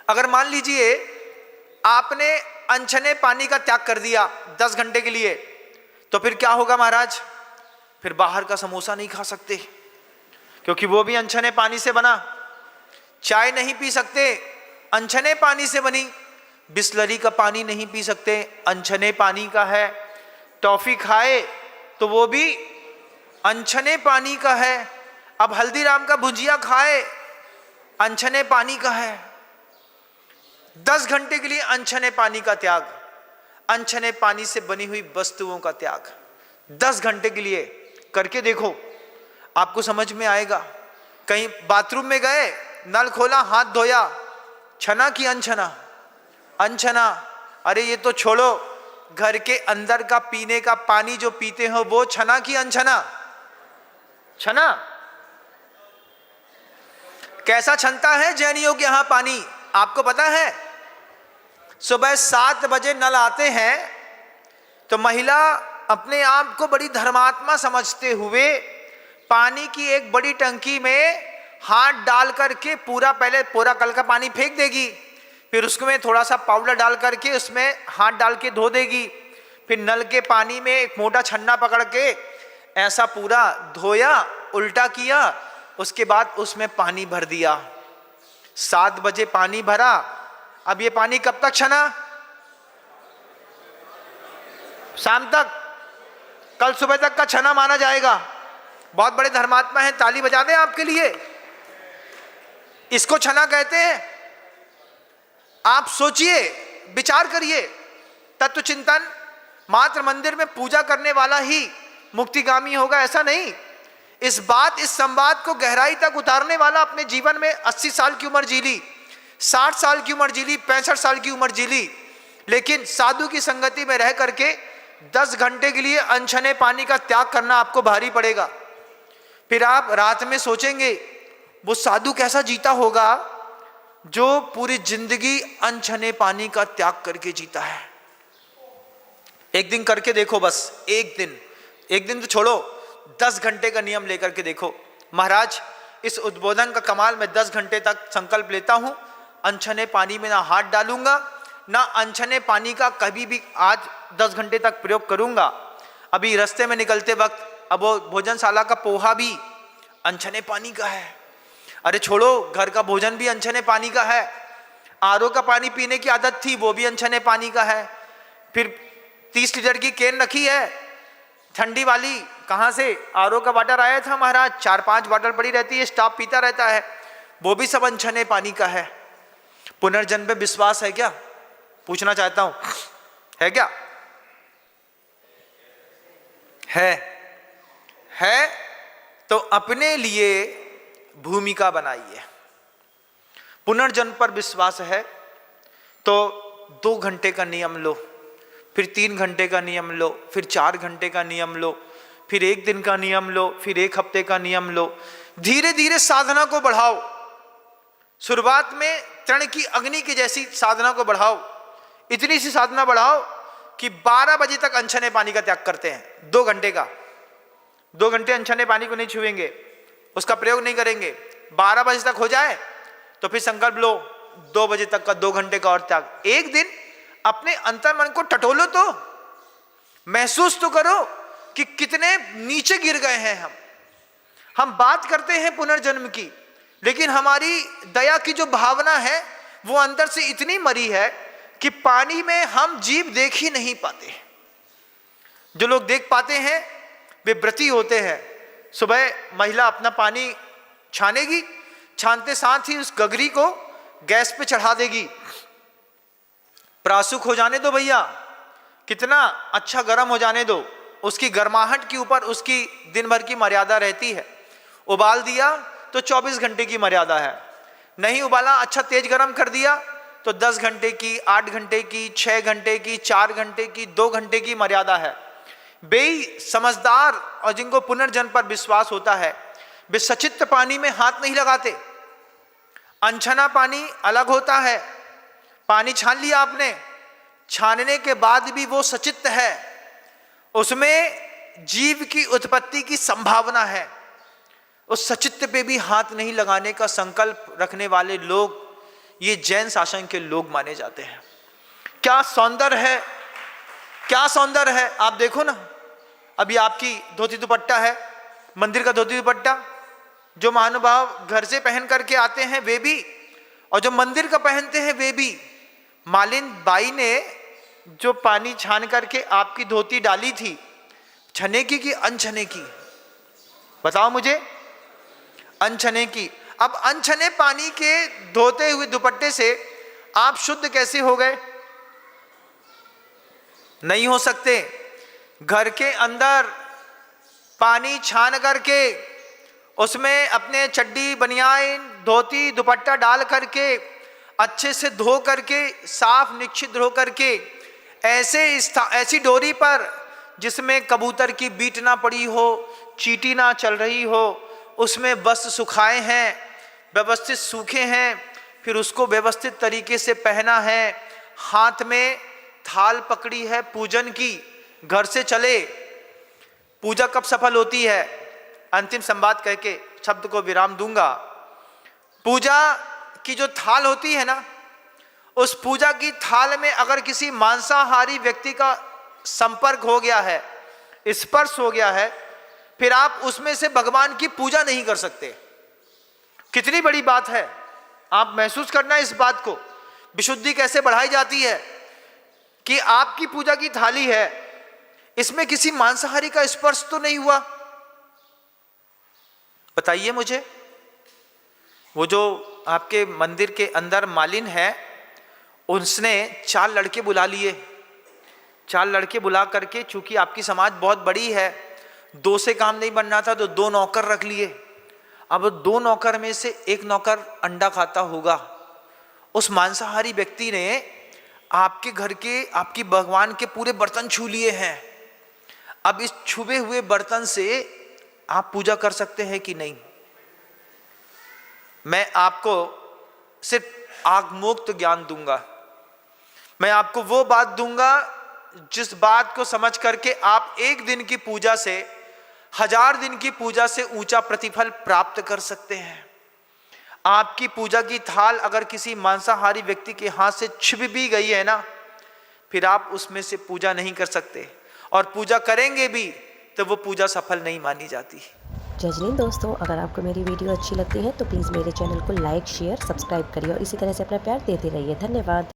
अगर मान लीजिए आपने अनछने पानी का त्याग कर दिया 10 घंटे के लिए, तो फिर क्या होगा महाराज? फिर बाहर का समोसा नहीं खा सकते, क्योंकि वो भी अनछने पानी से बना। चाय नहीं पी सकते, अनछने पानी से बनी। बिस्लरी का पानी नहीं पी सकते, अनछने पानी का है। टॉफी खाए तो वो भी अनछने पानी का है। अब हल्दीराम का भुजिया खाए, अनछने पानी का है। 10 घंटे के लिए अनछने पानी का त्याग, अनछने पानी से बनी हुई वस्तुओं का त्याग 10 घंटे के लिए करके देखो, आपको समझ में आएगा। कहीं बाथरूम में गए, नल खोला, हाथ धोया, छना की अनछना? अनछना। अरे ये तो छोड़ो, घर के अंदर का पीने का पानी जो पीते हो वो छना की अनछना? छना। कैसा छनता है जैनियों के यहां पानी, आपको पता है? सुबह 7 बजे नल आते हैं तो महिला अपने आप को बड़ी धर्मात्मा समझते हुए पानी की एक बड़ी टंकी में हाथ डाल करके पहले पूरा कल का पानी फेंक देगी, फिर उसमें थोड़ा सा पाउडर डाल करके उसमें हाथ डाल के धो देगी, फिर नल के पानी में एक मोटा छन्ना पकड़ के ऐसा पूरा धोया, उल्टा किया, उसके बाद उसमें पानी भर दिया। 7 बजे पानी भरा, अब ये पानी कब तक छना? शाम तक, कल सुबह तक का छना माना जाएगा। बहुत बड़े धर्मात्मा हैं, ताली बजा दें आपके लिए। इसको छना कहते हैं। आप सोचिए, विचार करिए, तत्व चिंतन। मात्र मंदिर में पूजा करने वाला ही मुक्तिगामी होगा ऐसा नहीं। इस संवाद को गहराई तक उतारने वाला अपने जीवन में 80 साल की उम्र जी ली, 60 साल की उम्र जी ली, 65 साल की उम्र जी ली, लेकिन साधु की संगति में रह करके 10 घंटे के लिए अनछने पानी का त्याग करना आपको भारी पड़ेगा। फिर आप रात में सोचेंगे वो साधु कैसा जीता होगा जो पूरी जिंदगी अनछने पानी का त्याग करके जीता है। एक दिन करके देखो, बस एक दिन तो छोड़ो, 10 घंटे का नियम लेकर के देखो। महाराज, इस उद्बोधन का कमाल, मैं 10 घंटे तक संकल्प लेता हूं, अनछने पानी में ना हाथ डालूंगा, ना अनछने पानी का कभी भी आज 10 घंटे तक प्रयोग करूंगा। अभी रास्ते में निकलते वक्त, अब वो भोजनशाला का पोहा भी अनछने पानी का है। अरे छोड़ो, घर का भोजन भी अनछने पानी का है। आरओ का पानी पीने की आदत थी, वो भी अनछने पानी का है। फिर 30 लीटर की कैन रखी है ठंडी वाली, कहां से? आरओ का वाटर आया था महाराज, 4-5 वाटर पड़ी रहती है, स्टाफ पीता रहता है, वो भी सब अनछने पानी का है। पुनर्जन्म पे विश्वास है क्या? पूछना चाहता हूं, है क्या? है तो अपने लिए भूमिका बनाइए। पुनर्जन्म पर विश्वास है तो 2 घंटे का नियम लो, फिर 3 घंटे का नियम लो, फिर 4 घंटे का नियम लो, फिर 1 दिन का नियम लो, फिर 1 हफ्ते का नियम लो। धीरे धीरे साधना को बढ़ाओ। शुरुआत में तृण की अग्नि की जैसी साधना को बढ़ाओ, इतनी सी साधना बढ़ाओ कि 12 बजे तक अनछने पानी का त्याग करते हैं। 2 घंटे का, 2 घंटे अनछने पानी को नहीं छुएंगे, उसका प्रयोग नहीं करेंगे। 12 बजे तक हो जाए तो फिर संकल्प लो 2 बजे तक का 2 घंटे का और त्याग। एक दिन अपने अंतर मन को टटोलो, तो महसूस तो करो कि कितने नीचे गिर गए हैं हम बात करते हैं पुनर्जन्म की, लेकिन हमारी दया की जो भावना है वो अंदर से इतनी मरी है कि पानी में हम जीव देख ही नहीं पाते। जो लोग देख पाते हैं वे व्रती होते हैं। सुबह महिला अपना पानी छानेगी, छानते साथ ही उस गगरी को गैस पे चढ़ा देगी। प्रासुक हो जाने दो भैया, कितना अच्छा गर्म हो जाने दो, उसकी गर्माहट के ऊपर उसकी दिन भर की मर्यादा रहती है। उबाल दिया तो 24 घंटे की मर्यादा है, नहीं उबाला, अच्छा तेज गर्म कर दिया तो 10 घंटे की, 8 घंटे की, 6 घंटे की, 4 घंटे की, 2 घंटे की मर्यादा है। वे समझदार और जिनको पुनर्जन्म पर विश्वास होता है वे सचित्त पानी में हाथ नहीं लगाते। अनछना पानी अलग होता है। पानी छान लिया आपने, छानने के बाद भी वो सचित्त है, उसमें जीव की उत्पत्ति की संभावना है। उस सचित्त पे भी हाथ नहीं लगाने का संकल्प रखने वाले लोग ये जैन शासन के लोग माने जाते हैं। क्या सौंदर्य है, क्या सौंदर्य है। आप देखो ना, अभी आपकी धोती दुपट्टा है, मंदिर का धोती दुपट्टा, जो महानुभाव घर से पहन करके आते हैं वे भी, और जो मंदिर का पहनते हैं वे भी। मालिन बाई ने जो पानी छान करके आपकी धोती डाली थी, छने की कि अनछने की, बताओ मुझे। अनछने की। अब अनछने पानी के धोते हुए दुपट्टे से आप शुद्ध कैसे हो गए? नहीं हो सकते। घर के अंदर पानी छान करके उसमें अपने चड्डी बनियान धोती दुपट्टा डाल करके अच्छे से धो करके साफ निश्चित धो करके ऐसी डोरी पर जिसमें कबूतर की बीट ना पड़ी हो, चींटी ना चल रही हो, उसमें वस्त्र सुखाए हैं, व्यवस्थित सूखे हैं, फिर उसको व्यवस्थित तरीके से पहना है, हाथ में थाल पकड़ी है पूजन की, घर से चले। पूजा कब सफल होती है? अंतिम संवाद कह के शब्द को विराम दूंगा। पूजा की जो थाल होती है ना, उस पूजा की थाल में अगर किसी मांसाहारी व्यक्ति का संपर्क हो गया है, स्पर्श हो गया है, फिर आप उसमें से भगवान की पूजा नहीं कर सकते। कितनी बड़ी बात है, आप महसूस करना इस बात को। विशुद्धि कैसे बढ़ाई जाती है कि आपकी पूजा की थाली है, इसमें किसी मांसाहारी का स्पर्श तो नहीं हुआ। बताइए मुझे। वो जो आपके मंदिर के अंदर मालिन है, उसने 4 लड़के बुला लिए। 4 लड़के बुला करके, चूंकि आपकी समाज बहुत बड़ी है, 2 से काम नहीं बन रहा था तो 2 नौकर रख लिए। अब 2 नौकर में से एक नौकर अंडा खाता होगा। उस मांसाहारी व्यक्ति ने आपके घर के, आपकी भगवान के पूरे बर्तन छू लिए हैं। अब इस छुए हुए बर्तन से आप पूजा कर सकते हैं कि नहीं? मैं आपको सिर्फ आगमोक्त ज्ञान दूंगा। मैं आपको वो बात दूंगा जिस बात को समझ करके आप 1 दिन की पूजा से 1000 दिन की पूजा से ऊंचा प्रतिफल प्राप्त कर सकते हैं। आपकी पूजा की थाल अगर किसी मांसाहारी व्यक्ति के हाथ से छिप भी गई है ना, फिर आप उसमें से पूजा नहीं कर सकते, और पूजा करेंगे भी तो वो पूजा सफल नहीं मानी जाती। जजनीन दोस्तों, अगर आपको मेरी वीडियो अच्छी लगती है तो प्लीज़ मेरे चैनल को लाइक शेयर सब्सक्राइब करिए और इसी तरह से अपना प्यार देते रहिए। धन्यवाद।